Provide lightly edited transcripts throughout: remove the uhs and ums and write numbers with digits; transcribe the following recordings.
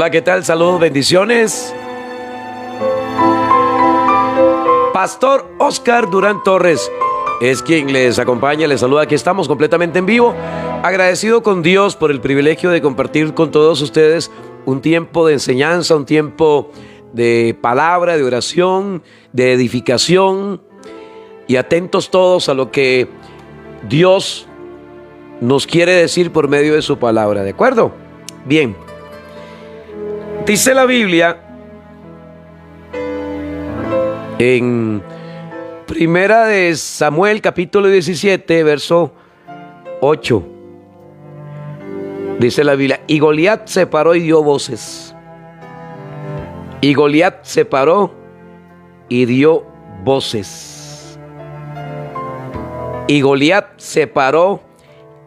Hola, ¿qué tal? Saludos, bendiciones. Pastor Oscar Durán Torres es quien les acompaña, les saluda. Aquí estamos completamente en vivo. Agradecido con Dios por el privilegio de compartir con todos ustedes un tiempo de enseñanza, un tiempo de palabra, de oración, de edificación, y atentos todos a lo que Dios nos quiere decir por medio de su palabra. ¿De acuerdo? Bien. Dice la Biblia en Primera de Samuel, capítulo 17, verso 8. Dice la Biblia: y Goliat se paró y dio voces. Y Goliat se paró y dio voces. Y Goliat se paró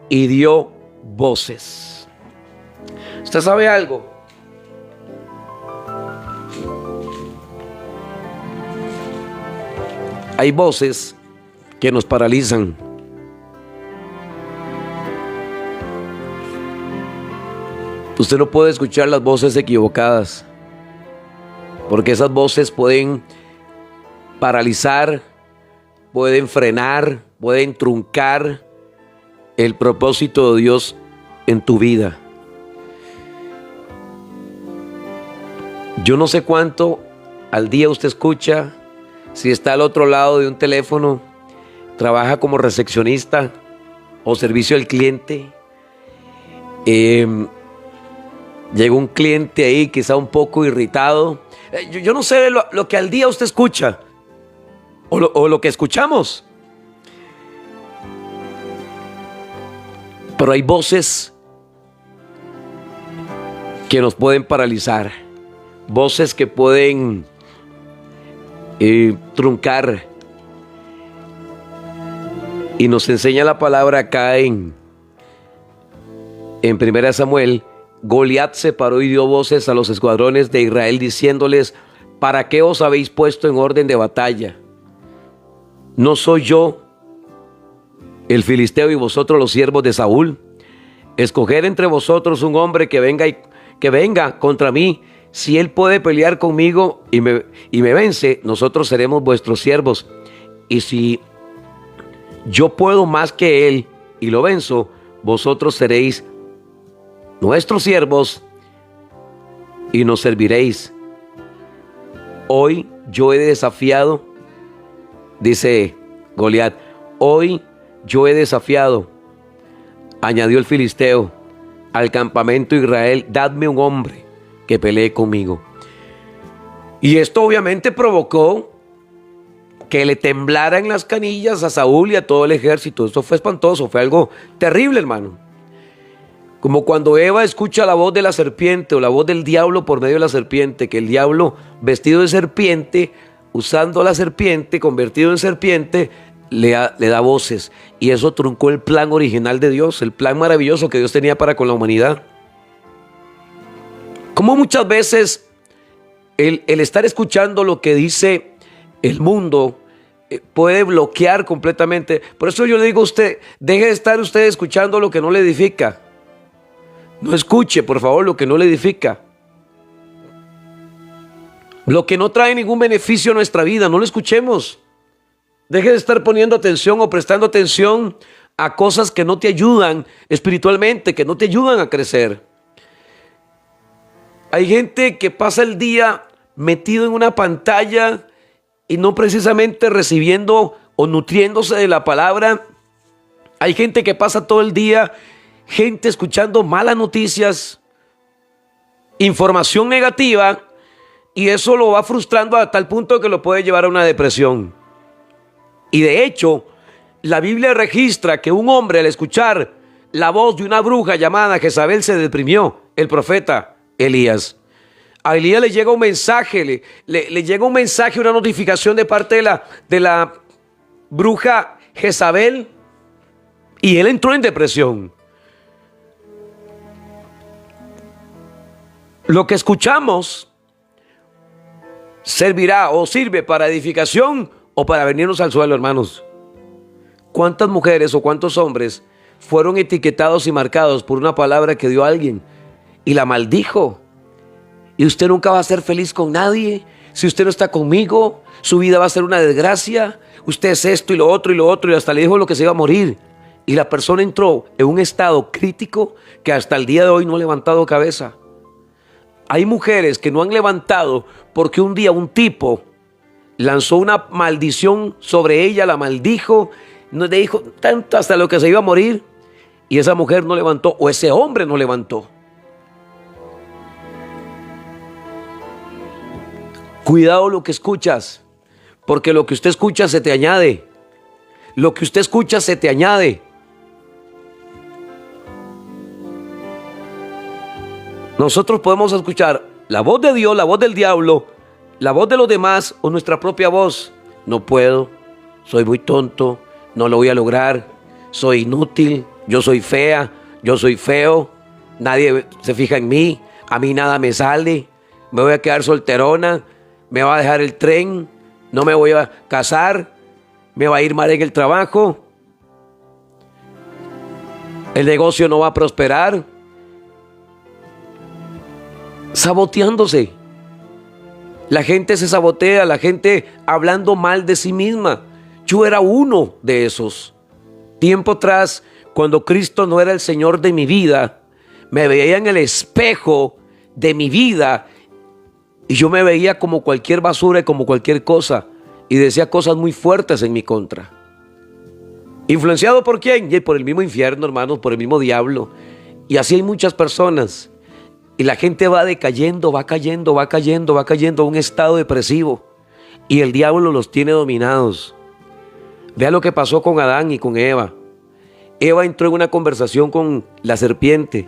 y dio voces. ¿Usted sabe algo? Hay voces que nos paralizan. Usted no puede escuchar las voces equivocadas, porque esas voces pueden paralizar, pueden frenar, pueden truncar el propósito de Dios en tu vida. Yo no sé cuánto al día usted escucha. Si está al otro lado de un teléfono, trabaja como recepcionista o servicio al cliente, llega un cliente ahí quizá un poco irritado. Yo no sé lo que al día usted escucha o lo que escuchamos. Pero hay voces que nos pueden paralizar, voces que pueden truncar. Y nos enseña la palabra acá en 1 Samuel: Goliat se paró y dio voces a los escuadrones de Israel, diciéndoles: ¿para qué os habéis puesto en orden de batalla? ¿No soy yo el filisteo y vosotros los siervos de Saúl? Escoged entre vosotros un hombre que venga contra mí. Si él puede pelear conmigo y me vence, nosotros seremos vuestros siervos. Y si yo puedo más que él y lo venzo, vosotros seréis nuestros siervos y nos serviréis. Hoy yo he desafiado, dice Goliat, hoy yo he desafiado, añadió el filisteo, al campamento de Israel. Dadme un hombre que pelee conmigo. Y esto obviamente provocó que le temblaran las canillas a Saúl y a todo el ejército. Esto fue espantoso, fue algo terrible, hermano. Como cuando Eva escucha la voz de la serpiente o la voz del diablo por medio de la serpiente, que el diablo vestido de serpiente, usando la serpiente, convertido en serpiente, le da voces. Y eso truncó el plan original de Dios, el plan maravilloso que Dios tenía para con la humanidad. Como muchas veces el estar escuchando lo que dice el mundo puede bloquear completamente. Por eso yo le digo a usted, deje de estar usted escuchando lo que no le edifica. No escuche, por favor, lo que no le edifica. Lo que no trae ningún beneficio a nuestra vida, no lo escuchemos. Deje de estar poniendo atención o prestando atención a cosas que no te ayudan espiritualmente, que no te ayudan a crecer. Hay gente que pasa el día metido en una pantalla y no precisamente recibiendo o nutriéndose de la palabra. Hay gente que pasa todo el día, gente escuchando malas noticias, información negativa, y eso lo va frustrando a tal punto que lo puede llevar a una depresión. Y de hecho, la Biblia registra que un hombre, al escuchar la voz de una bruja llamada Jezabel, se deprimió, el profeta Elías. A Elías le llega un mensaje, le llega un mensaje, una notificación de parte de la bruja Jezabel, y él entró en depresión. Lo que escuchamos servirá o sirve para edificación o para venirnos al suelo, hermanos. ¿Cuántas mujeres o cuántos hombres fueron etiquetados y marcados por una palabra que dio alguien y la maldijo Y usted nunca va a ser feliz con nadie. Si usted no está conmigo, su vida va a ser una desgracia. Usted es esto y lo otro y lo otro, y hasta le dijo lo que se iba a morir. Y la persona entró en un estado crítico que hasta el día de hoy no ha levantado cabeza. Hay mujeres que no han levantado porque un día un tipo lanzó una maldición sobre ella, la maldijo, no le dijo tanto hasta lo que se iba a morir, y esa mujer no levantó, o ese hombre no levantó. Cuidado lo que escuchas, porque lo que usted escucha se te añade. Lo que usted escucha se te añade. Nosotros podemos escuchar la voz de Dios, la voz del diablo, la voz de los demás o nuestra propia voz. No puedo, soy muy tonto, no lo voy a lograr, soy inútil, yo soy fea, yo soy feo, nadie se fija en mí, a mí nada me sale, me voy a quedar solterona, me va a dejar el tren, no me voy a casar, me va a ir mal en el trabajo, el negocio no va a prosperar. Saboteándose. La gente se sabotea, la gente hablando mal de sí misma. Yo era uno de esos. Tiempo atrás, cuando Cristo no era el Señor de mi vida, me veía en el espejo de mi vida y yo me veía como cualquier basura y como cualquier cosa, y decía cosas muy fuertes en mi contra. ¿Influenciado por quién? Y por el mismo infierno, hermanos, por el mismo diablo. Y así hay muchas personas. Y la gente va decayendo, va cayendo, va cayendo, va cayendo a un estado depresivo. Y el diablo los tiene dominados. Vea lo que pasó con Adán y con Eva. Eva entró en una conversación con la serpiente.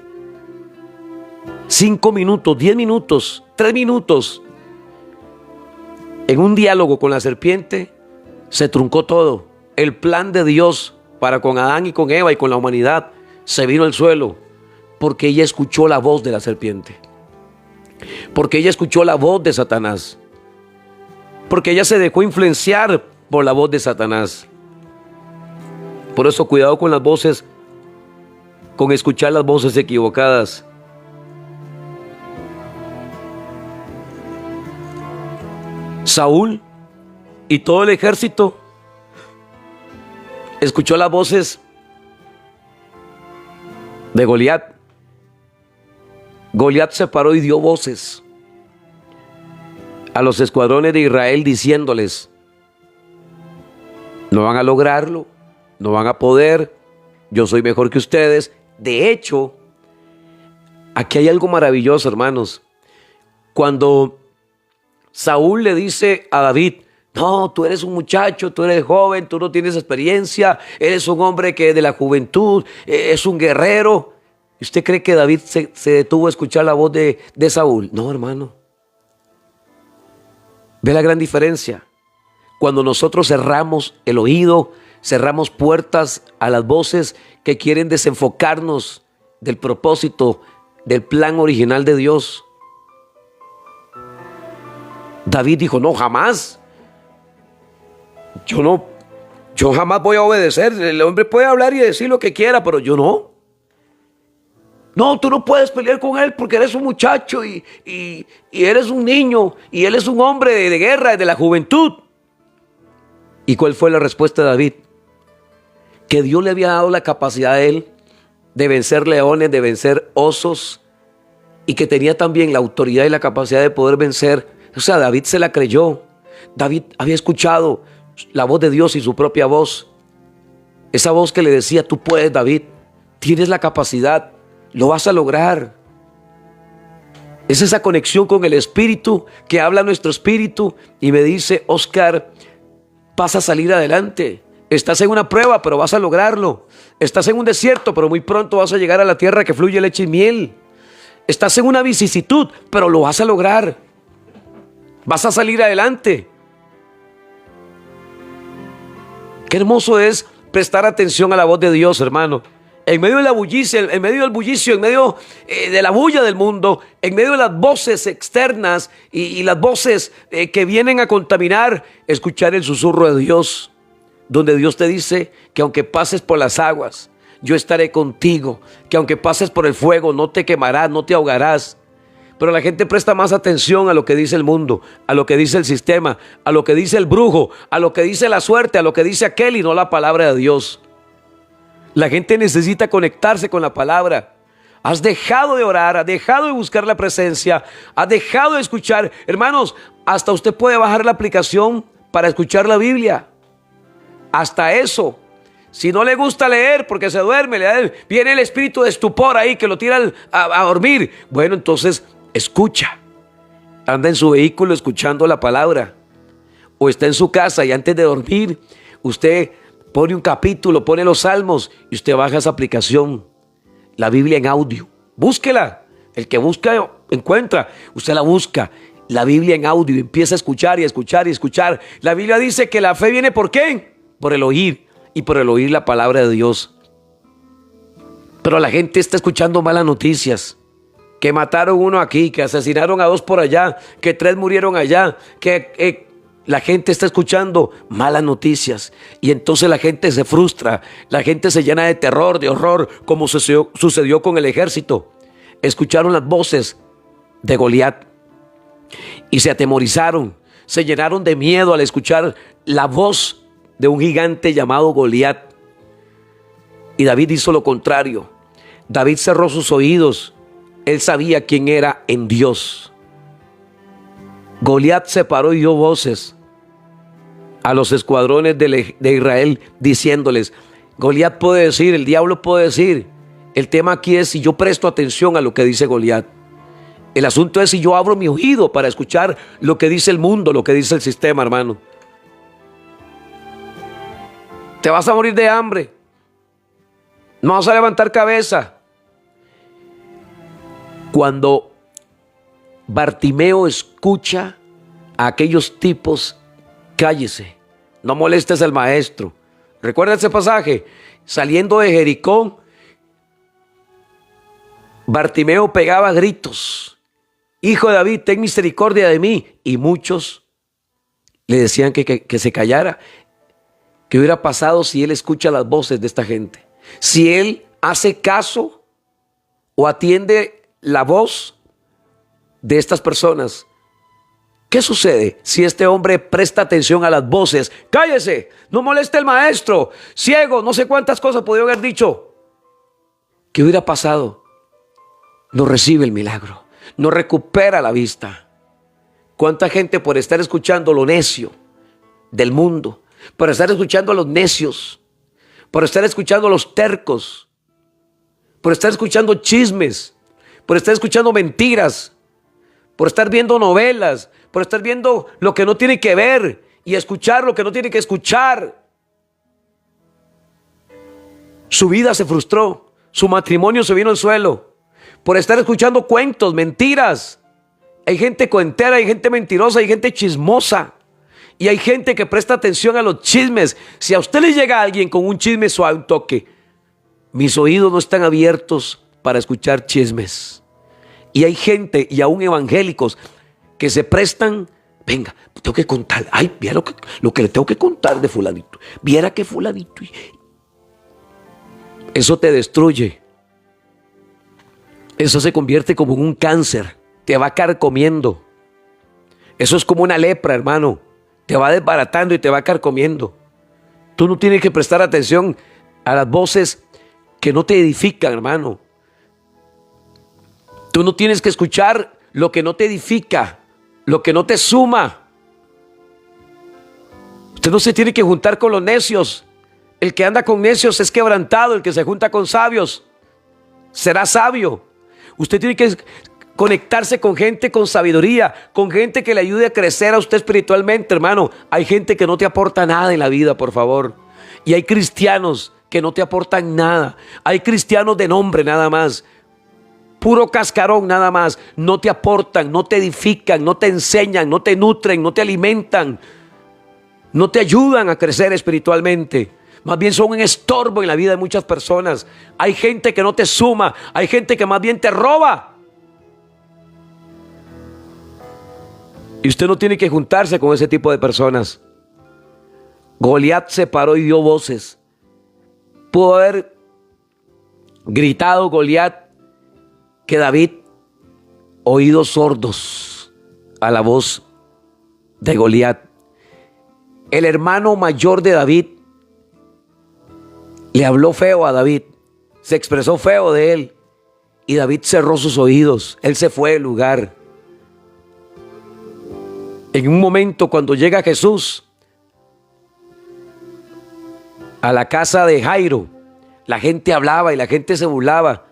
5 minutos, 10 minutos, 3 minutos. En un diálogo con la serpiente se truncó todo. El plan de Dios para con Adán y con Eva y con la humanidad se vino al suelo. Porque ella escuchó la voz de la serpiente. Porque ella escuchó la voz de Satanás. Porque ella se dejó influenciar por la voz de Satanás. Por eso cuidado con las voces, con escuchar las voces equivocadas. Saúl y todo el ejército escuchó las voces de Goliat. Goliat se paró y dio voces a los escuadrones de Israel diciéndoles: no van a lograrlo, no van a poder, yo soy mejor que ustedes. De hecho, aquí hay algo maravilloso, hermanos. Cuando Saúl le dice a David: no, tú eres un muchacho, tú eres joven, tú no tienes experiencia, eres un hombre que de la juventud, es un guerrero. ¿Usted cree que David se detuvo a escuchar la voz de Saúl? No, hermano. ¿Ve la gran diferencia? Cuando nosotros cerramos el oído, cerramos puertas a las voces que quieren desenfocarnos del propósito, del plan original de Dios. David dijo: no, jamás. Yo jamás voy a obedecer. El hombre puede hablar y decir lo que quiera, pero yo no. No, tú no puedes pelear con él porque eres un muchacho y eres un niño y él es un hombre de guerra, de la juventud. ¿Y cuál fue la respuesta de David? Que Dios le había dado la capacidad a él de vencer leones, de vencer osos, y que tenía también la autoridad y la capacidad de poder vencer. O sea, David se la creyó. David había escuchado la voz de Dios y su propia voz. Esa voz que le decía: tú puedes, David, tienes la capacidad, lo vas a lograr. Es esa conexión con el Espíritu que habla nuestro espíritu y me dice: Oscar, vas a salir adelante. Estás en una prueba, pero vas a lograrlo. Estás en un desierto, pero muy pronto vas a llegar a la tierra que fluye leche y miel. Estás en una vicisitud, pero lo vas a lograr. Vas a salir adelante. Qué hermoso es prestar atención a la voz de Dios, hermano. En medio de la bullicia, en medio del bullicio, en medio de la bulla del mundo, en medio de las voces externas y las voces que vienen a contaminar, escuchar el susurro de Dios, donde Dios te dice que aunque pases por las aguas, yo estaré contigo, que aunque pases por el fuego, no te quemarás, no te ahogarás. Pero la gente presta más atención a lo que dice el mundo, a lo que dice el sistema, a lo que dice el brujo, a lo que dice la suerte, a lo que dice aquel y no la palabra de Dios. La gente necesita conectarse con la palabra. Has dejado de orar, has dejado de buscar la presencia, has dejado de escuchar. Hermanos, hasta usted puede bajar la aplicación para escuchar la Biblia. Hasta eso. Si no le gusta leer porque se duerme, viene el espíritu de estupor ahí que lo tira a dormir. Bueno, entonces escucha. Anda en su vehículo escuchando la palabra. O está en su casa y antes de dormir, usted pone un capítulo, pone los salmos y usted baja esa aplicación. La Biblia en audio. Búsquela. El que busca, encuentra. Usted la busca. La Biblia en audio. Y empieza a escuchar y a escuchar y a escuchar. La Biblia dice que la fe viene ¿por qué? Por el oír. Y por el oír la palabra de Dios. Pero la gente está escuchando malas noticias. Que mataron uno aquí, que asesinaron a dos por allá, que tres murieron allá, que la gente está escuchando malas noticias. Y entonces la gente se frustra, la gente se llena de terror, de horror, como sucedió con el ejército. Escucharon las voces de Goliat y se atemorizaron, se llenaron de miedo al escuchar la voz de un gigante llamado Goliat. Y David hizo lo contrario. David cerró sus oídos. Él sabía quién era en Dios. Goliat se paró y dio voces a los escuadrones de Israel diciéndoles, Goliat puede decir, el diablo puede decir. El tema aquí es si yo presto atención a lo que dice Goliat. El asunto es si yo abro mi oído para escuchar lo que dice el mundo, lo que dice el sistema, hermano. Te vas a morir de hambre. No vas a levantar cabeza. Cuando Bartimeo escucha a aquellos tipos, cállese, no molestes al maestro. ¿Recuerda ese pasaje? Saliendo de Jericó, Bartimeo pegaba gritos. Hijo de David, ten misericordia de mí. Y muchos le decían que se callara. ¿Qué hubiera pasado si él escucha las voces de esta gente? Si él hace caso o atiende la voz de estas personas. ¿Qué sucede si este hombre presta atención a las voces? Cállese, no moleste al maestro, ciego, no sé cuántas cosas podría haber dicho. ¿Qué hubiera pasado? No recibe el milagro, no recupera la vista. ¿Cuánta gente por estar escuchando lo necio del mundo, por estar escuchando a los necios, por estar escuchando a los tercos, por estar escuchando chismes, por estar escuchando mentiras, por estar viendo novelas, por estar viendo lo que no tiene que ver y escuchar lo que no tiene que escuchar? Su vida se frustró, su matrimonio se vino al suelo, por estar escuchando cuentos, mentiras. Hay gente cuentera, hay gente mentirosa, hay gente chismosa. Y hay gente que presta atención a los chismes. Si a usted le llega alguien con un chisme suave, un toque, mis oídos no están abiertos para escuchar chismes. Y hay gente, y aún evangélicos, que se prestan, venga, tengo que contar, ay, viera lo que le tengo que contar de fulanito, viera que fulanito. Eso te destruye. Eso se convierte como en un cáncer, te va carcomiendo. Eso es como una lepra, hermano, te va desbaratando y te va carcomiendo. Tú no tienes que prestar atención a las voces que no te edifican, hermano. Tú no tienes que escuchar lo que no te edifica, lo que no te suma. Usted no se tiene que juntar con los necios. El que anda con necios es quebrantado. El que se junta con sabios será sabio. Usted tiene que conectarse con gente con sabiduría, con gente que le ayude a crecer a usted espiritualmente, hermano. Hay gente que no te aporta nada en la vida, por favor. Y hay cristianos que no te aportan nada. Hay cristianos de nombre nada más. Puro cascarón nada más. No te aportan, no te edifican, no te enseñan, no te nutren, no te alimentan. No te ayudan a crecer espiritualmente. Más bien son un estorbo en la vida de muchas personas. Hay gente que no te suma. Hay gente que más bien te roba. Y usted no tiene que juntarse con ese tipo de personas. Goliat se paró y dio voces. Pudo haber gritado Goliat que David oídos sordos a la voz de Goliat. El hermano mayor de David le habló feo a David, se expresó feo de él, y David cerró sus oídos. Él se fue del lugar. En un momento, cuando llega Jesús a la casa de Jairo, la gente hablaba y la gente se burlaba,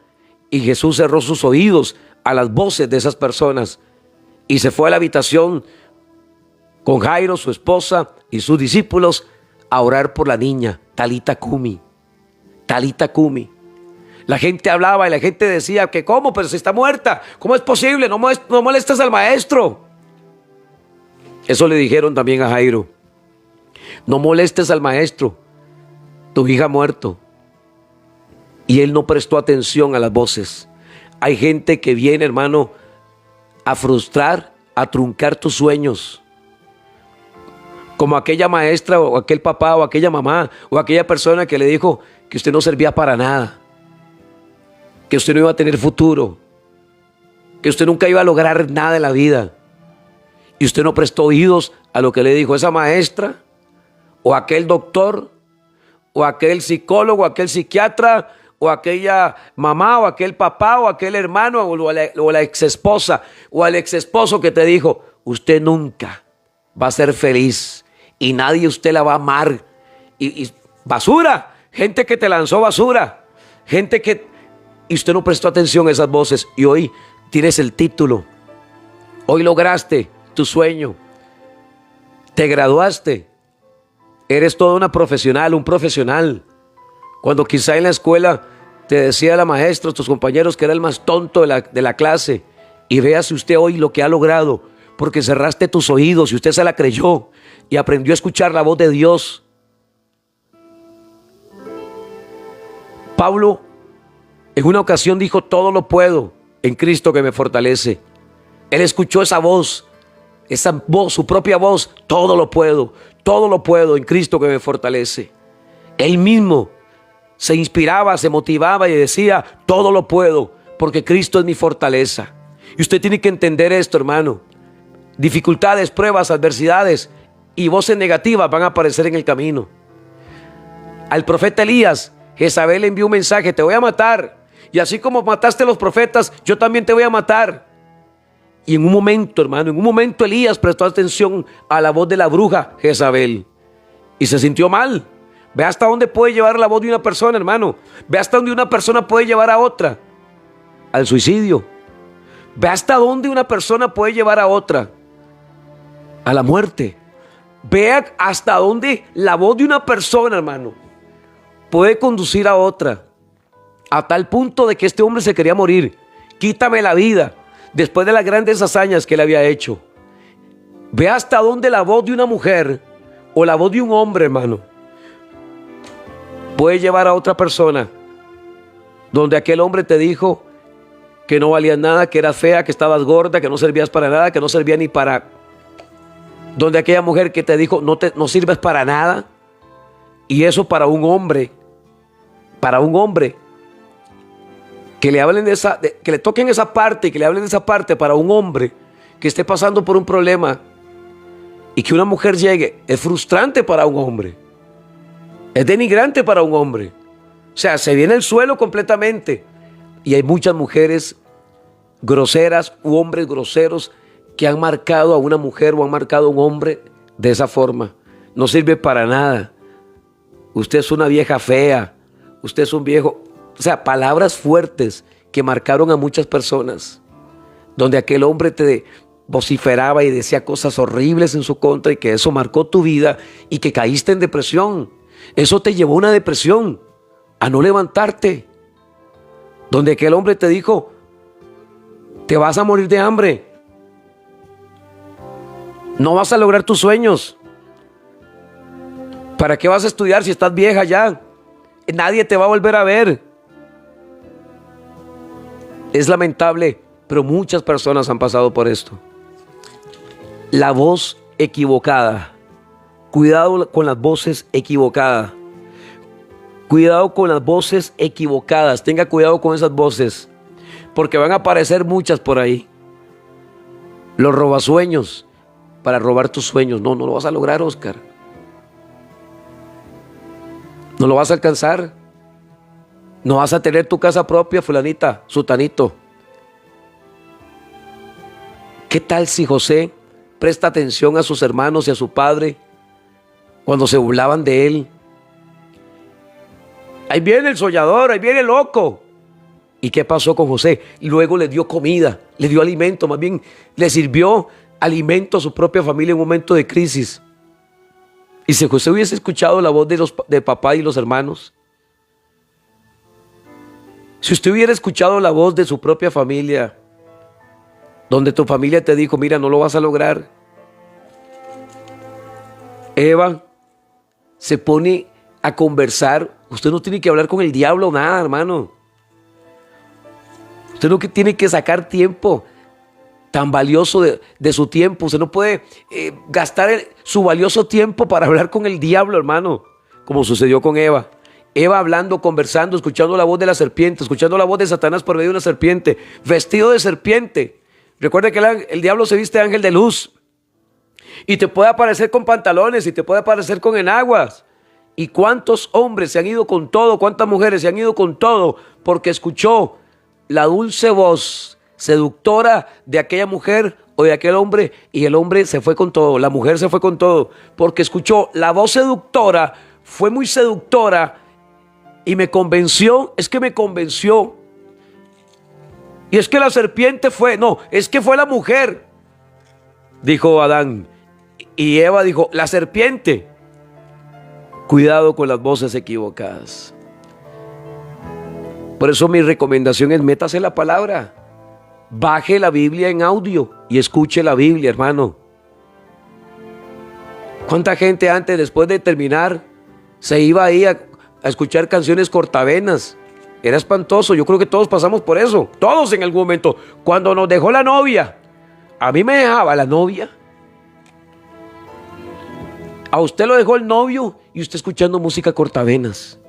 y Jesús cerró sus oídos a las voces de esas personas y se fue a la habitación con Jairo, su esposa y sus discípulos a orar por la niña. Talita Cumi, Talita Cumi. La gente hablaba y la gente decía que ¿cómo? Pero si está muerta, ¿cómo es posible? No molestes al maestro. Eso le dijeron también a Jairo. No molestes al maestro, tu hija ha muerto. Y él no prestó atención a las voces. Hay gente que viene, hermano, a frustrar, a truncar tus sueños. Como aquella maestra o aquel papá o aquella mamá o aquella persona que le dijo que usted no servía para nada, que usted no iba a tener futuro, que usted nunca iba a lograr nada en la vida. Y usted no prestó oídos a lo que le dijo esa maestra o aquel doctor o aquel psicólogo o aquel psiquiatra o aquella mamá o aquel papá o aquel hermano o la exesposa o al exesposo que te dijo, usted nunca va a ser feliz y nadie usted la va a amar. Y basura, gente que te lanzó basura, gente que... Y usted no prestó atención a esas voces y hoy tienes el título, hoy lograste tu sueño, te graduaste, eres toda una profesional, un profesional. Cuando quizá en la escuela te decía la maestra, tus compañeros que era el más tonto de la clase, y véase usted hoy lo que ha logrado, porque cerraste tus oídos y usted se la creyó y aprendió a escuchar la voz de Dios. Pablo en una ocasión dijo, todo lo puedo en Cristo que me fortalece. Él escuchó esa voz, su propia voz, todo lo puedo en Cristo que me fortalece. Él mismo se inspiraba, se motivaba y decía, todo lo puedo porque Cristo es mi fortaleza. Y usted tiene que entender esto, hermano. Dificultades, pruebas, adversidades y voces negativas van a aparecer en el camino. Al profeta Elías, Jezabel le envió un mensaje, te voy a matar. Y así como mataste a los profetas, yo también te voy a matar. Y en un momento, hermano, Elías prestó atención a la voz de la bruja Jezabel y se sintió mal. Ve hasta dónde puede llevar la voz de una persona, hermano. Ve hasta dónde una persona puede llevar a otra al suicidio. Ve hasta dónde una persona puede llevar a otra a la muerte. Vea hasta dónde la voz de una persona, hermano, puede conducir a otra, a tal punto de que este hombre se quería morir. Quítame la vida, después de las grandes hazañas que él había hecho. Ve hasta dónde la voz de una mujer o la voz de un hombre, hermano, puede llevar a otra persona. Donde aquel hombre te dijo que no valías nada, que eras fea, que estabas gorda, que no servías para nada, que no servía ni para... Donde aquella mujer que te dijo no sirves para nada. Y eso para un hombre que le hablen que le toquen esa parte y que le hablen de esa parte para un hombre que esté pasando por un problema y que una mujer llegue, es frustrante para un hombre, es denigrante para un hombre. O sea, se viene al suelo completamente. Y hay muchas mujeres groseras u hombres groseros que han marcado a una mujer o han marcado a un hombre de esa forma. No sirve para nada. Usted es una vieja fea. Usted es un viejo... O sea, palabras fuertes que marcaron a muchas personas. Donde aquel hombre te vociferaba y decía cosas horribles en su contra y que eso marcó tu vida y que caíste en depresión. Eso te llevó a una depresión, a no levantarte. Donde aquel hombre te dijo, te vas a morir de hambre. No vas a lograr tus sueños. ¿Para qué vas a estudiar si estás vieja ya? Nadie te va a volver a ver. Es lamentable, pero muchas personas han pasado por esto. La voz equivocada. Cuidado con las voces equivocadas. Cuidado con las voces equivocadas. Tenga cuidado con esas voces, porque van a aparecer muchas por ahí. los robasueños para robar tus sueños. No, no lo vas a lograr, Oscar. No lo vas a alcanzar. No vas a tener tu casa propia, fulanita, sutanito. ¿Qué tal si José presta atención a sus hermanos y a su padre cuando se burlaban de él? Ahí viene el soñador, ahí viene el loco. ¿Y qué pasó con José? Luego le dio comida, le dio alimento, más bien le sirvió alimento a su propia familia en un momento de crisis. Y si José hubiese escuchado la voz de papá y los hermanos, si usted hubiera escuchado la voz de su propia familia, donde tu familia te dijo, mira, no lo vas a lograr. Eva se pone a conversar. Usted no tiene que hablar con el diablo nada, hermano. Usted no tiene que sacar tiempo tan valioso de su tiempo. Usted no puede gastar su valioso tiempo para hablar con el diablo, hermano, como sucedió con Eva. Eva hablando, conversando, escuchando la voz de la serpiente, escuchando la voz de Satanás por medio de una serpiente, vestido de serpiente. Recuerde que el diablo se viste de ángel de luz y te puede aparecer con pantalones y te puede aparecer con enaguas. ¿Y cuántos hombres se han ido con todo? ¿Cuántas mujeres se han ido con todo? Porque escuchó la dulce voz seductora de aquella mujer o de aquel hombre, y el hombre se fue con todo, la mujer se fue con todo, porque escuchó la voz seductora, fue muy seductora y me convenció. Es que me convenció. Y es que la serpiente fue, no, es que fue la mujer, dijo Adán. Y Eva dijo, la serpiente. Cuidado con las voces equivocadas. Por eso mi recomendación es métase la palabra. Baje la Biblia en audio y escuche la Biblia, hermano. ¿Cuánta gente antes, después de terminar, se iba ahí a escuchar canciones cortavenas? Era espantoso. Yo creo que todos pasamos por eso. Todos en algún momento. Cuando nos dejó la novia. A mí me dejaba la novia. A usted lo dejó el novio y usted escuchando música cortavenas.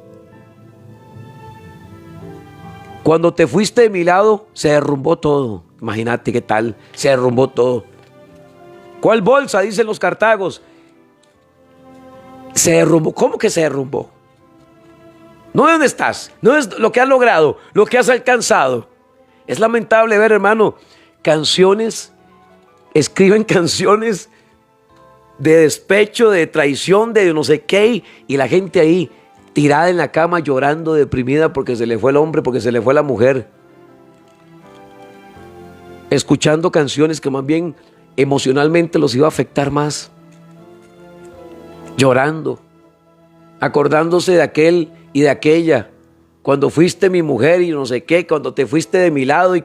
Cuando te fuiste de mi lado, se derrumbó todo. Imagínate qué tal. Se derrumbó todo. ¿Cuál bolsa? Dicen los cartagos. Se derrumbó. ¿Cómo que se derrumbó? No es dónde estás, no es lo que has logrado, lo que has alcanzado. Es lamentable ver, hermano, canciones, escriben canciones de despecho, de traición, de no sé qué, y la gente ahí tirada en la cama llorando, deprimida porque se le fue el hombre, porque se le fue la mujer. Escuchando canciones que más bien emocionalmente los iba a afectar más. Llorando, acordándose de aquel y de aquella, cuando fuiste mi mujer y no sé qué, cuando te fuiste de mi lado y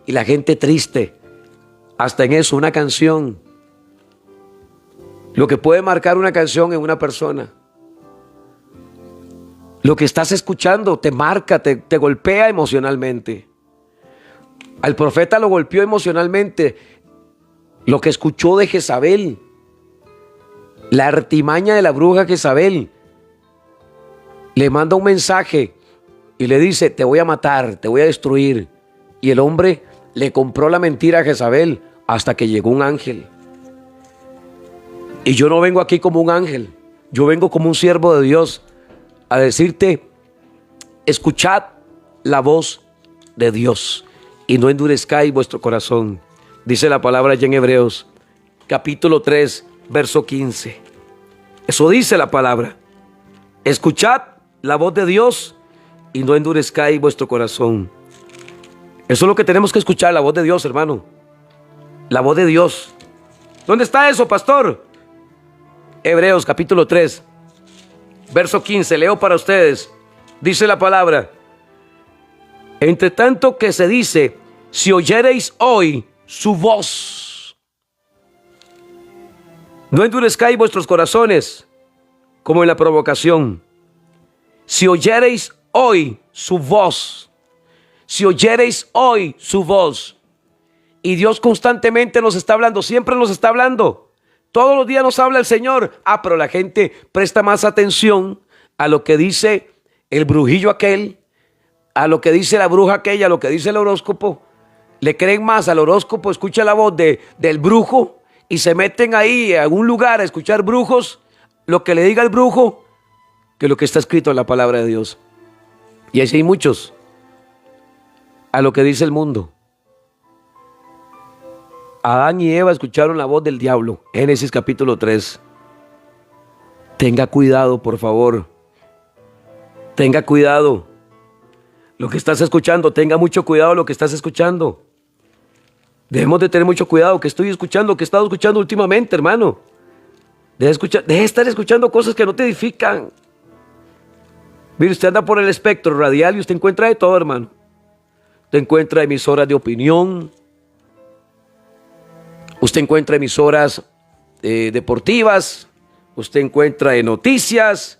la gente triste. Hasta en eso, una canción. Lo que puede marcar una canción en una persona. Lo que estás escuchando te marca, te golpea emocionalmente. Al profeta lo golpeó emocionalmente lo que escuchó de Jezabel, la artimaña de la bruja Jezabel. Le manda un mensaje y le dice, te voy a matar, te voy a destruir. Y el hombre le compró la mentira a Jezabel hasta que llegó un ángel. Y yo no vengo aquí como un ángel, yo vengo como un siervo de Dios a decirte, escuchad la voz de Dios y no endurezcáis vuestro corazón. Dice la palabra allá en Hebreos, capítulo 3, verso 15. Eso dice la palabra. Escuchad la voz de Dios y no endurezcáis vuestro corazón. Eso es lo que tenemos que escuchar, la voz de Dios, hermano. La voz de Dios. ¿Dónde está eso, pastor? Hebreos capítulo 3, verso 15. Leo para ustedes. Dice la palabra. Entre tanto que se dice, si oyereis hoy su voz, no endurezcáis vuestros corazones como en la provocación. Si oyereis hoy su voz, si oyereis hoy su voz. Y Dios constantemente nos está hablando, siempre nos está hablando. Todos los días nos habla el Señor. Pero la gente presta más atención a lo que dice el brujillo aquel, a lo que dice la bruja aquella, a lo que dice el horóscopo. le creen más al horóscopo, escucha la voz del brujo y se meten ahí a algún lugar a escuchar brujos, lo que le diga el brujo, que lo que está escrito en la palabra de Dios. Y así hay muchos, a lo que dice el mundo. Adán y Eva escucharon la voz del diablo, Génesis capítulo 3. Tenga cuidado, por favor. Tenga cuidado. Lo que estás escuchando, tenga mucho cuidado lo que estás escuchando. Debemos de tener mucho cuidado. ¿Qué estoy escuchando? ¿Qué he estado escuchando últimamente, hermano? Deje de estar escuchando cosas que no te edifican. Mire, usted anda por el espectro radial y usted encuentra de todo, hermano. Usted encuentra emisoras de opinión. Usted encuentra emisoras deportivas. Usted encuentra de noticias.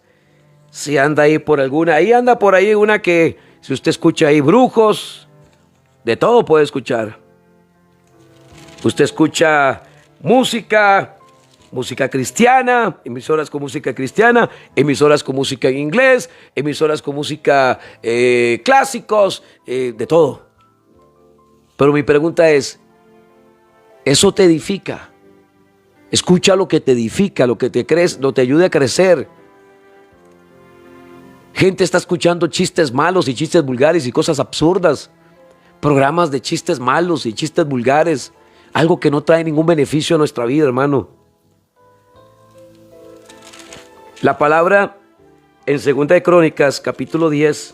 Si anda ahí por alguna, ahí anda por ahí una que, si usted escucha ahí brujos, de todo puede escuchar. Usted escucha música cristiana, emisoras con música cristiana, emisoras con música en inglés, emisoras con música clásicos, de todo. Pero mi pregunta es, ¿eso te edifica? Escucha lo que te edifica, lo que te crees, lo que te ayude a crecer. Gente está escuchando chistes malos y chistes vulgares y cosas absurdas. Programas de chistes malos y chistes vulgares. Algo que no trae ningún beneficio a nuestra vida, hermano. La palabra en 2 de Crónicas, capítulo 10.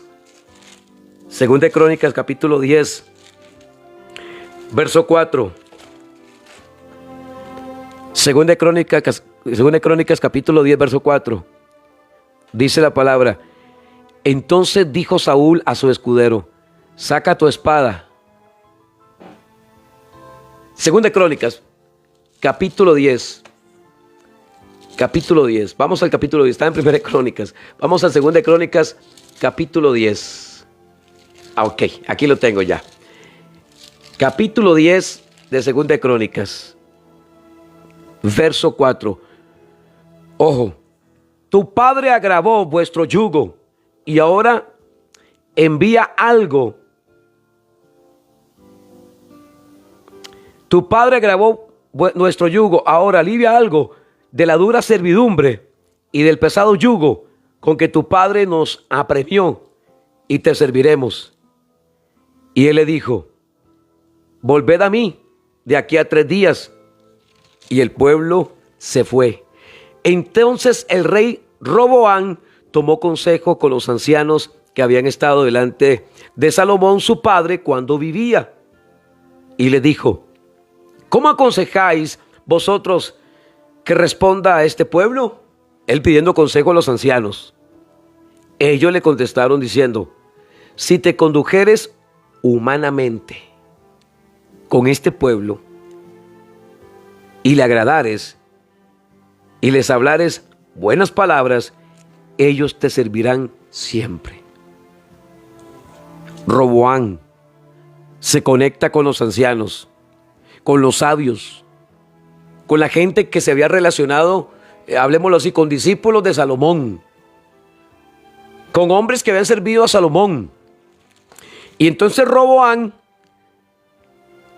2 de Crónicas, capítulo 10. Verso 4. 2 de Crónicas, capítulo 10, verso 4. Dice la palabra: entonces dijo Saúl a su escudero: saca tu espada. 2 de Crónicas, capítulo 10. Capítulo 10. Vamos al capítulo 10. Está en 1 de Crónicas. Vamos a 2 de Crónicas, capítulo 10. Ok, aquí lo tengo ya. Capítulo 10 de 2 de Crónicas. Verso 4. Ojo, tu padre agravó vuestro yugo y ahora envía algo. Tu padre agravó nuestro yugo, ahora alivia algo de la dura servidumbre y del pesado yugo con que tu padre nos apremió, y te serviremos. Y él le dijo: volved a mí de aquí a 3 días. Y el pueblo se fue. Entonces el rey Roboam tomó consejo con los ancianos que habían estado delante de Salomón su padre cuando vivía, y le dijo: ¿cómo aconsejáis vosotros que responda a este pueblo? Él pidiendo consejo a los ancianos. Ellos le contestaron diciendo: si te condujeres humanamente con este pueblo y le agradares y les hablares buenas palabras, ellos te servirán siempre. Roboam se conecta con los ancianos, con los sabios, con la gente que se había relacionado, hablemoslo así, con discípulos de Salomón, con hombres que habían servido a Salomón. Y entonces Roboam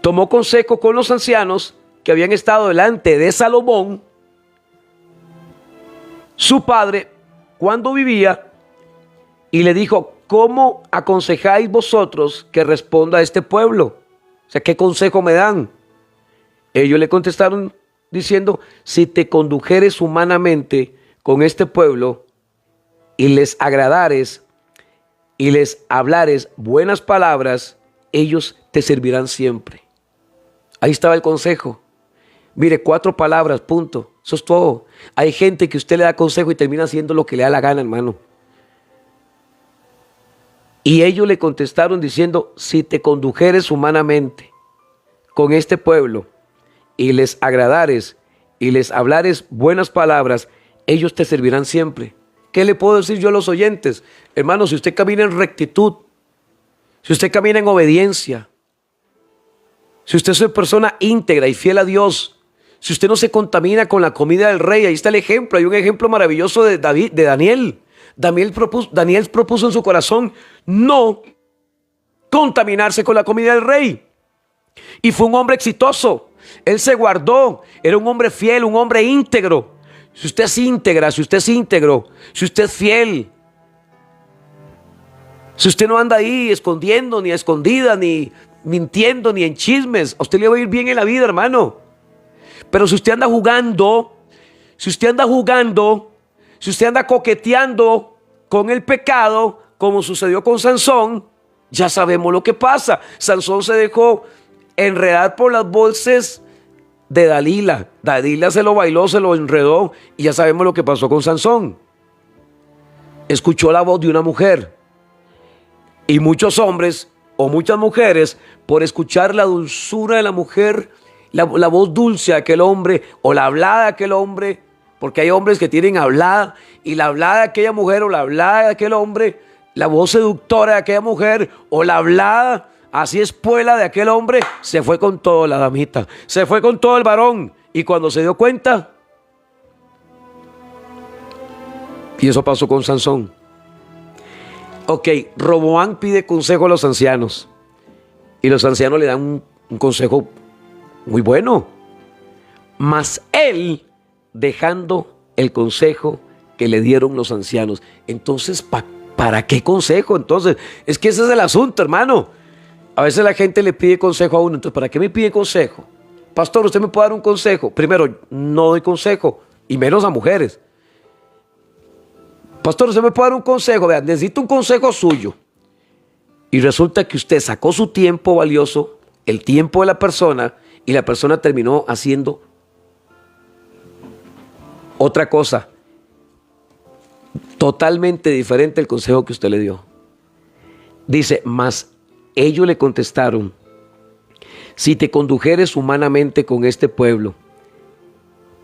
tomó consejo con los ancianos que habían estado delante de Salomón, su padre, cuando vivía, y le dijo: ¿cómo aconsejáis vosotros que responda a este pueblo? O sea, ¿qué consejo me dan? Ellos le contestaron diciendo: si te condujeres humanamente con este pueblo y les agradares y les hablares buenas palabras, ellos te servirán siempre. Ahí estaba el consejo. Mire, 4 palabras, punto. Eso es todo. Hay gente que usted le da consejo y termina haciendo lo que le da la gana, hermano. Y ellos le contestaron diciendo: si te condujeres humanamente con este pueblo y les agradares y les hablares buenas palabras, ellos te servirán siempre. ¿Qué le puedo decir yo a los oyentes? Hermano, si usted camina en rectitud, si usted camina en obediencia, si usted es una persona íntegra y fiel a Dios, si usted no se contamina con la comida del rey, ahí está el ejemplo. Hay un ejemplo maravilloso de Daniel. Daniel propuso en su corazón no contaminarse con la comida del rey. Y fue un hombre exitoso. Él se guardó. Era un hombre fiel, un hombre íntegro. Si usted es íntegra, si usted es íntegro, si usted es fiel, si usted no anda ahí escondiendo, ni a escondida, ni mintiendo, ni en chismes, a usted le va a ir bien en la vida, hermano. Pero si usted anda jugando, si usted anda jugando, si usted anda coqueteando con el pecado, como sucedió con Sansón, ya sabemos lo que pasa. Sansón se dejó enredar por las voces de Dalila. Dalila se lo bailó, se lo enredó, y ya sabemos lo que pasó con Sansón. Escuchó la voz de una mujer. Y muchos hombres o muchas mujeres, por escuchar la dulzura de la mujer, la voz dulce de aquel hombre, o la hablada de aquel hombre, porque hay hombres que tienen hablada, y la hablada de aquella mujer o la hablada de aquel hombre, la voz seductora de aquella mujer o la hablada así espuela de aquel hombre, se fue con todo la damita, se fue con todo el varón, y cuando se dio cuenta, y eso pasó con Sansón. Ok, Roboam pide consejo a los ancianos, y los ancianos le dan un consejo muy bueno, mas él, dejando el consejo que le dieron los ancianos, entonces ¿para qué consejo? Entonces, es que ese es el asunto, hermano. A veces la gente le pide consejo a uno, entonces ¿para qué me pide consejo? Pastor, ¿usted me puede dar un consejo? Primero, no doy consejo, y menos a mujeres. Pastor, ¿usted me puede dar un consejo? Vean, necesito un consejo suyo. Y resulta que usted sacó su tiempo valioso, el tiempo de la persona, y la persona terminó haciendo otra cosa totalmente diferente al consejo que usted le dio. Dice, mas ellos le contestaron, si te condujeres humanamente con este pueblo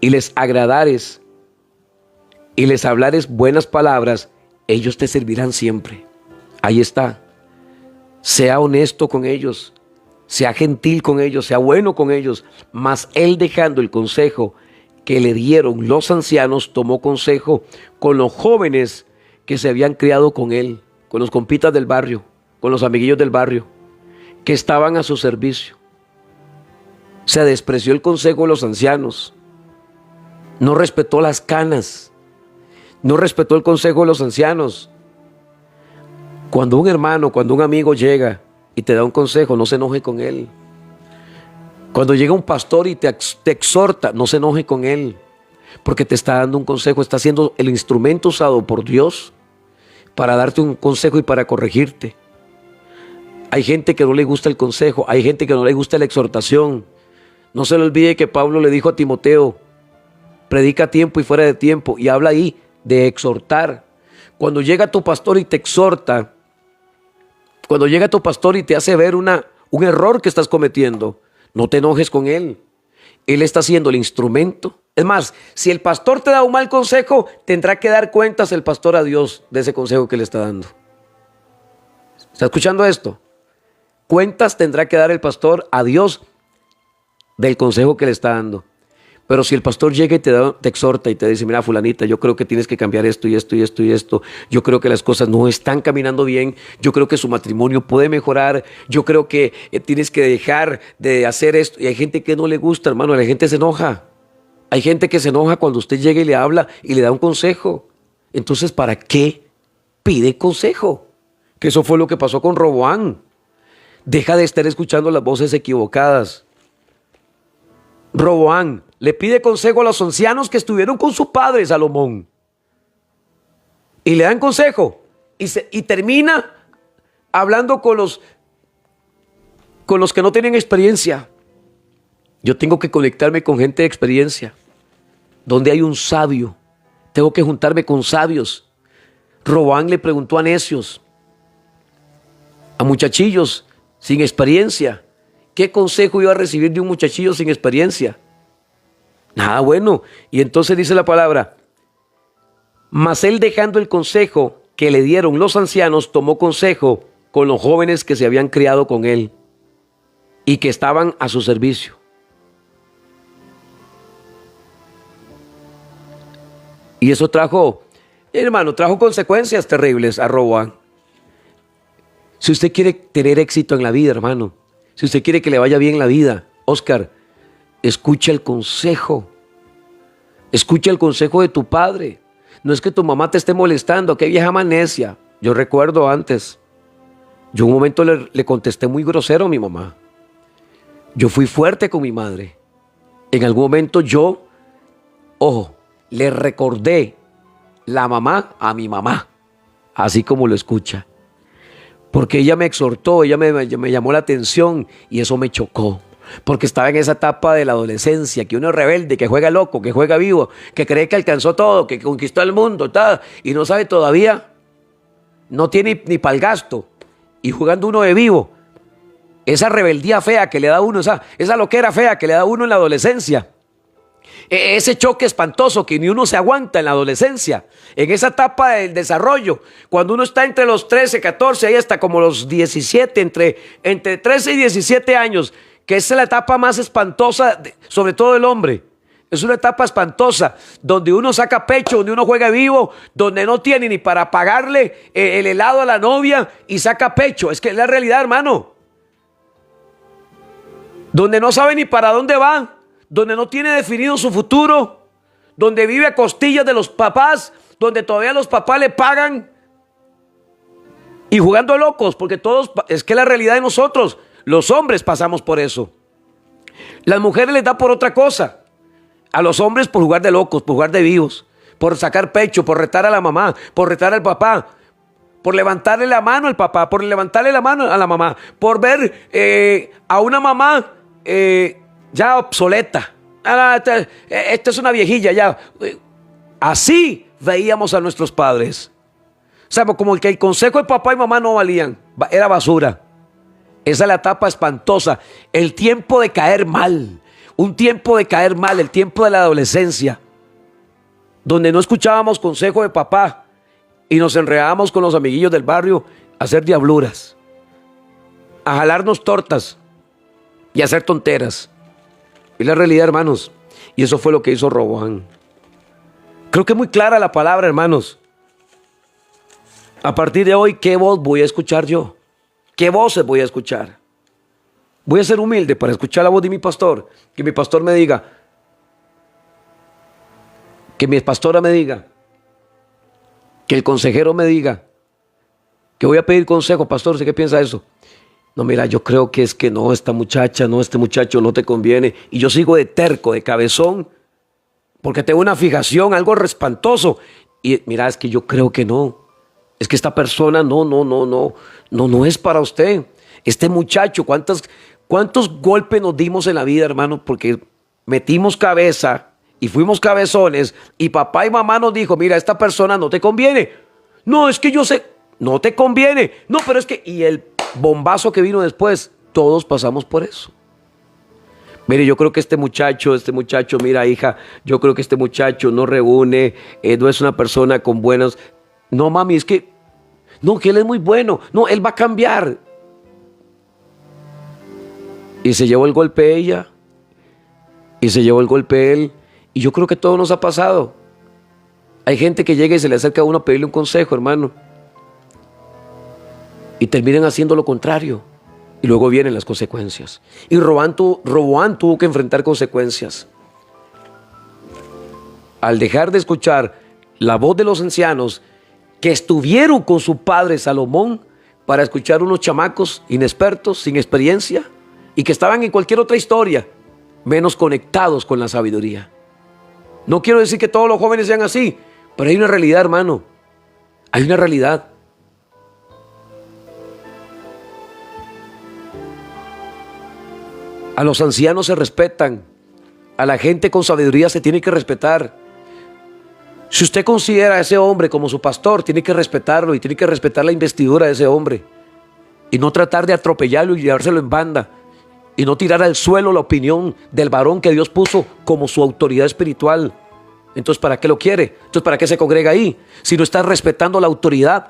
y les agradares y les hablares buenas palabras, ellos te servirán siempre. Ahí está. Sea honesto con ellos, sea gentil con ellos, sea bueno con ellos. Mas él, dejando el consejo que le dieron los ancianos, tomó consejo con los jóvenes que se habían criado con él, con los compitas del barrio, con los amiguillos del barrio, que estaban a su servicio. Se despreció el consejo de los ancianos, no respetó las canas, no respetó el consejo de los ancianos. Cuando un hermano, cuando un amigo llega y te da un consejo, no se enoje con él. Cuando llega un pastor y te exhorta, no se enoje con él, porque te está dando un consejo, está siendo el instrumento usado por Dios para darte un consejo y para corregirte. Hay gente que no le gusta el consejo, hay gente que no le gusta la exhortación. No se le olvide que Pablo le dijo a Timoteo, predica a tiempo y fuera de tiempo, y habla ahí de exhortar. Cuando llega tu pastor y te exhorta, cuando llega tu pastor y te hace ver un error que estás cometiendo, no te enojes con él. Él está siendo el instrumento. Es más, si el pastor te da un mal consejo, tendrá que dar cuentas el pastor a Dios de ese consejo que le está dando. ¿Está escuchando esto? Cuentas tendrá que dar el pastor a Dios del consejo que le está dando. Pero si el pastor llega y te exhorta y te dice, mira, fulanita, yo creo que tienes que cambiar esto y esto y esto y esto. Yo creo que las cosas no están caminando bien. Yo creo que su matrimonio puede mejorar. Yo creo que tienes que dejar de hacer esto. Y hay gente que no le gusta, hermano. La gente se enoja. Hay gente que se enoja cuando usted llega y le habla y le da un consejo. Entonces, ¿para qué pide consejo? Que eso fue lo que pasó con Roboam. Deja de estar escuchando las voces equivocadas. Roboam le pide consejo a los ancianos que estuvieron con su padre Salomón. Y le dan consejo. Y termina hablando con los que no tienen experiencia. Yo tengo que conectarme con gente de experiencia. Donde hay un sabio, tengo que juntarme con sabios. Roboam le preguntó a necios, a muchachillos sin experiencia. ¿Qué consejo iba a recibir de un muchachillo sin experiencia? Nada bueno. Y entonces dice la palabra, mas él, dejando el consejo que le dieron los ancianos, tomó consejo con los jóvenes que se habían criado con él y que estaban a su servicio. Y eso trajo consecuencias terribles a Roboam. Si usted quiere tener éxito en la vida, hermano, si usted quiere que le vaya bien la vida, Oscar, escucha el consejo. Escucha el consejo de tu padre. No es que tu mamá te esté molestando, qué vieja más necia. Yo recuerdo antes, yo un momento le contesté muy grosero a mi mamá. Yo fui fuerte con mi madre. En algún momento yo, ojo, le recordé la mamá a mi mamá, así como lo escucha. Porque ella me exhortó, ella me llamó la atención y eso me chocó. Porque estaba en esa etapa de la adolescencia, que uno es rebelde, que juega loco, que juega vivo, que cree que alcanzó todo, que conquistó el mundo, tal, y no sabe todavía, no tiene ni para el gasto, y jugando uno de vivo. Esa rebeldía fea que le da a uno, esa loquera fea que le da a uno en la adolescencia. Ese choque espantoso que ni uno se aguanta en la adolescencia, en esa etapa del desarrollo, cuando uno está entre los 13, 14, ahí hasta como los 17, entre 13 y 17 años, que esa es la etapa más espantosa, sobre todo el hombre. Es una etapa espantosa, donde uno saca pecho, donde uno juega vivo, donde no tiene ni para pagarle el helado a la novia y saca pecho. Es que es la realidad, hermano. Donde no sabe ni para dónde va, donde no tiene definido su futuro, donde vive a costillas de los papás, donde todavía los papás le pagan y jugando locos, porque todos, es que la realidad de nosotros, los hombres pasamos por eso. Las mujeres les da por otra cosa, a los hombres por jugar de locos, por jugar de vivos, por sacar pecho, por retar a la mamá, por retar al papá, por levantarle la mano al papá, por levantarle la mano a la mamá, por ver a una mamá ya obsoleta. Esta es una viejilla ya. Así veíamos a nuestros padres. O sea, como que el consejo de papá y mamá no valían, era basura. Esa es la etapa espantosa, el tiempo de caer mal, un tiempo de caer mal, el tiempo de la adolescencia, donde no escuchábamos consejo de papá y nos enredábamos con los amiguillos del barrio a hacer diabluras, a jalarnos tortas y a hacer tonteras. Es la realidad, hermanos, y eso fue lo que hizo Roboam. Creo que es muy clara la palabra, hermanos. A partir de hoy, ¿qué voz voy a escuchar yo? ¿Qué voces voy a escuchar? Voy a ser humilde para escuchar la voz de mi pastor. Que mi pastor me diga. Que mi pastora me diga. Que el consejero me diga. Que voy a pedir consejo, pastor. ¿Usted qué piensa de eso? No, mira, yo creo que es que no, esta muchacha, no, este muchacho no te conviene. Y yo sigo de terco, de cabezón, porque tengo una fijación, algo espantoso. Y mira, es que yo creo que no. Es que esta persona no es para usted. Este muchacho, ¿cuántos golpes nos dimos en la vida, hermano? Porque metimos cabeza y fuimos cabezones y papá y mamá nos dijo, mira, esta persona no te conviene. No, es que yo sé, no te conviene. No, pero es que, y el bombazo que vino después, todos pasamos por eso. Mire, yo creo que este muchacho, mira, hija, yo creo que este muchacho no reúne, no es una persona con buenos. No, mami, es que, no, que él es muy bueno. No, él va a cambiar. Y se llevó el golpe ella. Y se llevó el golpe él. Y yo creo que todo nos ha pasado. Hay gente que llega y se le acerca a uno a pedirle un consejo, hermano. Y terminan haciendo lo contrario. Y luego vienen las consecuencias. Y Roboam tuvo que enfrentar consecuencias. Al dejar de escuchar la voz de los ancianos que estuvieron con su padre Salomón para escuchar unos chamacos inexpertos, sin experiencia, y que estaban en cualquier otra historia, menos conectados con la sabiduría. No quiero decir que todos los jóvenes sean así, pero hay una realidad, hermano. Hay una realidad. A los ancianos se respetan, a la gente con sabiduría se tiene que respetar. Si usted considera a ese hombre como su pastor, tiene que respetarlo y tiene que respetar la investidura de ese hombre. Y no tratar de atropellarlo y llevárselo en banda. Y no tirar al suelo la opinión del varón que Dios puso como su autoridad espiritual. Entonces, ¿para qué lo quiere? Entonces, ¿para qué se congrega ahí? Si no estás respetando la autoridad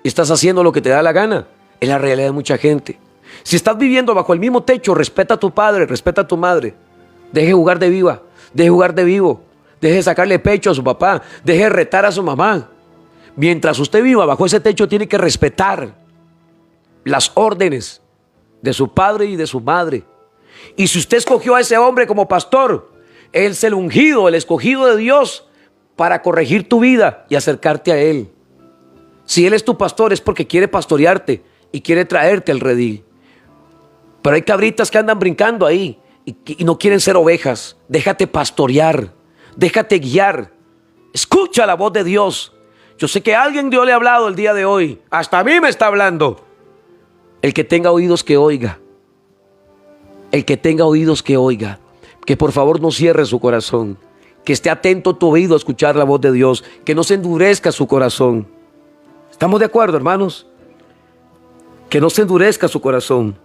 y estás haciendo lo que te da la gana. Es la realidad de mucha gente. Si estás viviendo bajo el mismo techo, respeta a tu padre, respeta a tu madre. Deje jugar de viva, deje jugar de vivo. Deje de sacarle pecho a su papá. Deje de retar a su mamá. Mientras usted viva bajo ese techo, tiene que respetar las órdenes de su padre y de su madre. Y si usted escogió a ese hombre como pastor, él es el ungido, el escogido de Dios para corregir tu vida y acercarte a él. Si él es tu pastor es porque quiere pastorearte y quiere traerte al redil. Pero hay cabritas que andan brincando ahí y no quieren ser ovejas. Déjate pastorear, déjate guiar. Escucha la voz de Dios. Yo sé que alguien Dios le ha hablado el día de hoy. Hasta a mí me está hablando. El que tenga oídos que oiga. El que tenga oídos que oiga. Que por favor no cierre su corazón. Que esté atento tu oído a escuchar la voz de Dios. Que no se endurezca su corazón. ¿Estamos de acuerdo, hermanos? Que no se endurezca su corazón.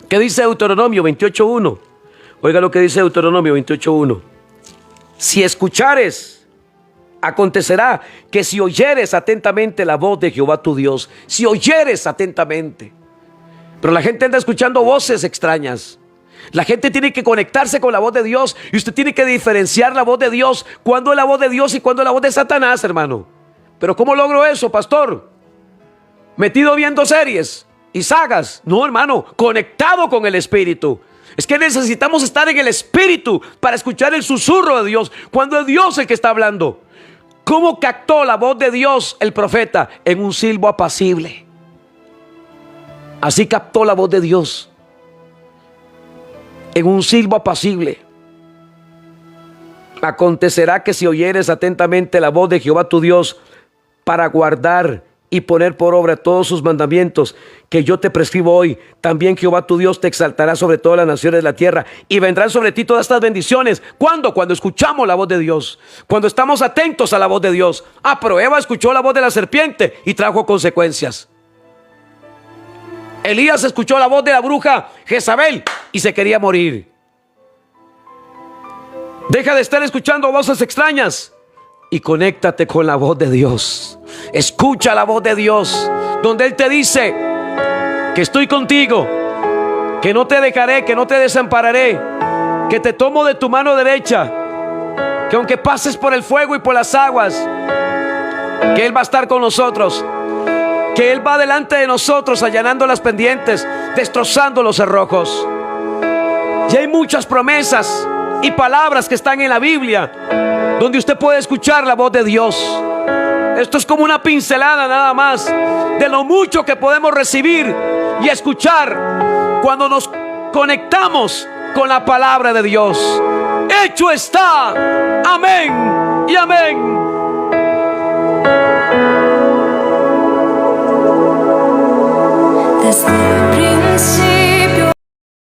¿Qué dice Deuteronomio 28:1? Oiga lo que dice Deuteronomio 28:1. Si escuchares, acontecerá que si oyeres atentamente la voz de Jehová tu Dios, si oyeres atentamente. Pero la gente anda escuchando voces extrañas. La gente tiene que conectarse con la voz de Dios y usted tiene que diferenciar la voz de Dios, cuándo es la voz de Dios y cuándo es la voz de Satanás, hermano. Pero ¿cómo logro eso, pastor? ¿Metido viendo series y sagas? No, hermano, conectado con el Espíritu. Es que necesitamos estar en el Espíritu para escuchar el susurro de Dios, cuando es Dios el que está hablando. ¿Cómo captó la voz de Dios el profeta? En un silbo apacible. Así captó la voz de Dios, en un silbo apacible. Acontecerá que si oyeres atentamente la voz de Jehová tu Dios, para guardar y poner por obra todos sus mandamientos que yo te prescribo hoy, también Jehová tu Dios te exaltará sobre todas las naciones de la tierra y vendrán sobre ti todas estas bendiciones. ¿Cuándo? Cuando escuchamos la voz de Dios, cuando estamos atentos a la voz de Dios. Pero Eva escuchó la voz de la serpiente y trajo consecuencias. Elías escuchó la voz de la bruja Jezabel y se quería morir. Deja de estar escuchando voces extrañas y conéctate con la voz de Dios. Escucha la voz de Dios, donde Él te dice que estoy contigo, que no te dejaré, que no te desampararé, que te tomo de tu mano derecha, que aunque pases por el fuego y por las aguas, que Él va a estar con nosotros, que Él va delante de nosotros allanando las pendientes, destrozando los cerrojos. Y hay muchas promesas y palabras que están en la Biblia donde usted puede escuchar la voz de Dios. Esto es como una pincelada nada más de lo mucho que podemos recibir y escuchar cuando nos conectamos con la palabra de Dios. Hecho está. Amén y amén. This